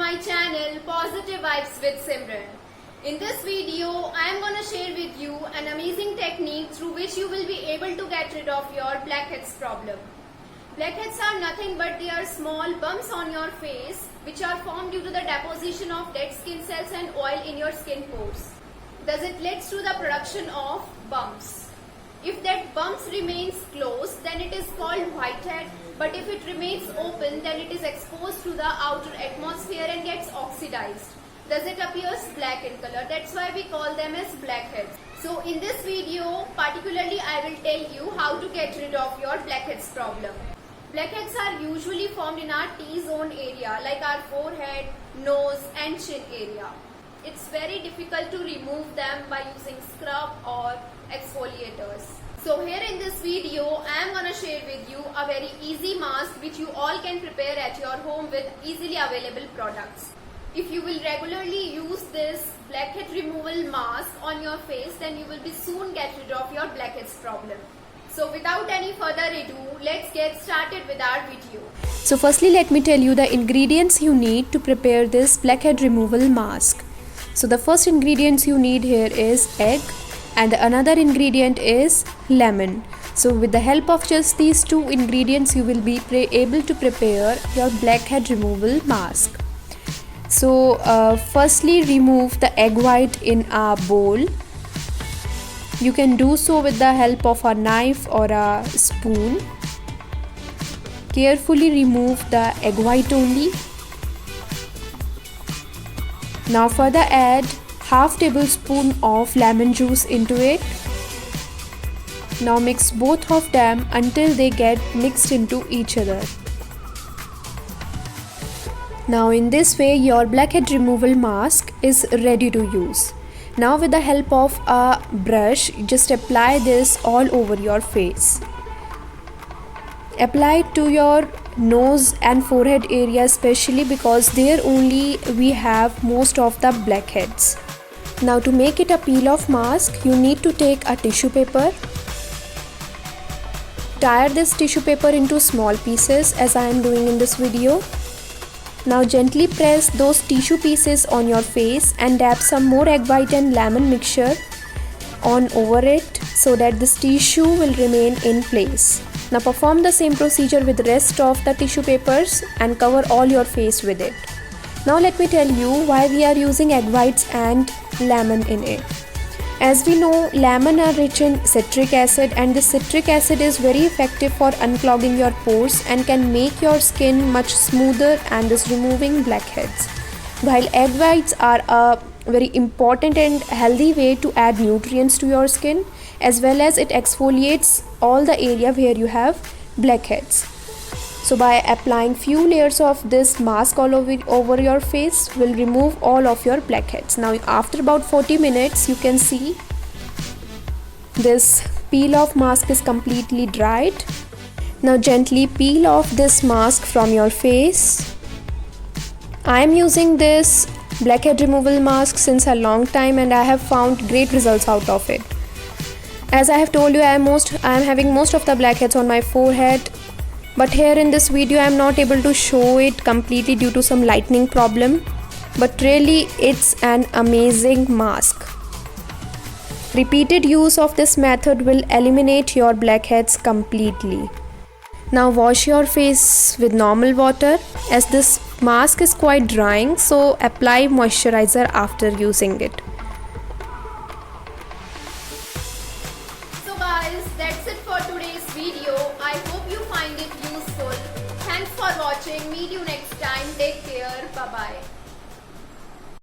my channel Positive Vibes with Simran. In this video, I am going to share with you an amazing technique through which you will be able to get rid of your blackheads problem. Blackheads are nothing but they are small bumps on your face which are formed due to the deposition of dead skin cells and oil in your skin pores. Thus it leads to the production of bumps. If that bumps remains closed, then it is called whitehead, but if it remains open, then it is exposed to the outer atmosphere and gets oxidized. Thus it appears black in color. That's why we call them as blackheads. So in this video, particularly I will tell you how to get rid of your blackheads problem. Blackheads are usually formed in our T-zone area like our forehead, nose and chin area. It's very difficult to remove them by using scrub or exfoliators. So here in this video, I am going to share with you a very easy mask which you all can prepare at your home with easily available products. If you will regularly use this blackhead removal mask on your face, then you will be soon get rid of your blackheads problem. So without any further ado, let's get started with our video. So firstly, let me tell you the ingredients you need to prepare this blackhead removal mask. So the first ingredients you need here is egg and another ingredient is lemon. So with the help of just these two ingredients, you will be able to prepare your blackhead removal mask. So firstly, remove the egg white in a bowl. You can do so with the help of a knife or a spoon. Carefully remove the egg white only. Now further add half tablespoon of lemon juice into it. Now mix both of them until they get mixed into each other. Now in this way your blackhead removal mask is ready to use. Now with the help of a brush, just apply this all over your face. Apply it to your nose and forehead area especially because there only we have most of the blackheads. Now to make it a peel off mask, you need to take a tissue paper. Tear this tissue paper into small pieces as I am doing in this video. Now gently press those tissue pieces on your face and dab some more egg white and lemon mixture on over it so that this tissue will remain in place. Now perform the same procedure with the rest of the tissue papers and cover all your face with it. Now let me tell you why we are using egg whites and lemon in it. As we know, lemon are rich in citric acid and this citric acid is very effective for unclogging your pores and can make your skin much smoother and is removing blackheads. While egg whites are a very important and healthy way to add nutrients to your skin, as well as it exfoliates all the area where you have blackheads. So by applying few layers of this mask all over your face will remove all of your blackheads. Now after about 40 minutes you can see this peel off mask is completely dried. Now gently peel off this mask from your face. I am using this blackhead removal mask since a long time and I have found great results out of it. As I have told you, I am having most of the blackheads on my forehead, but here in this video I am not able to show it completely due to some lighting problem, but really it's an amazing mask. Repeated use of this method will eliminate your blackheads completely. Now wash your face with normal water as this mask is quite drying, so apply moisturizer after using it. So guys, that's it for today's video. I hope you find it useful. Thanks for watching. Meet you next time. Take care. Bye bye.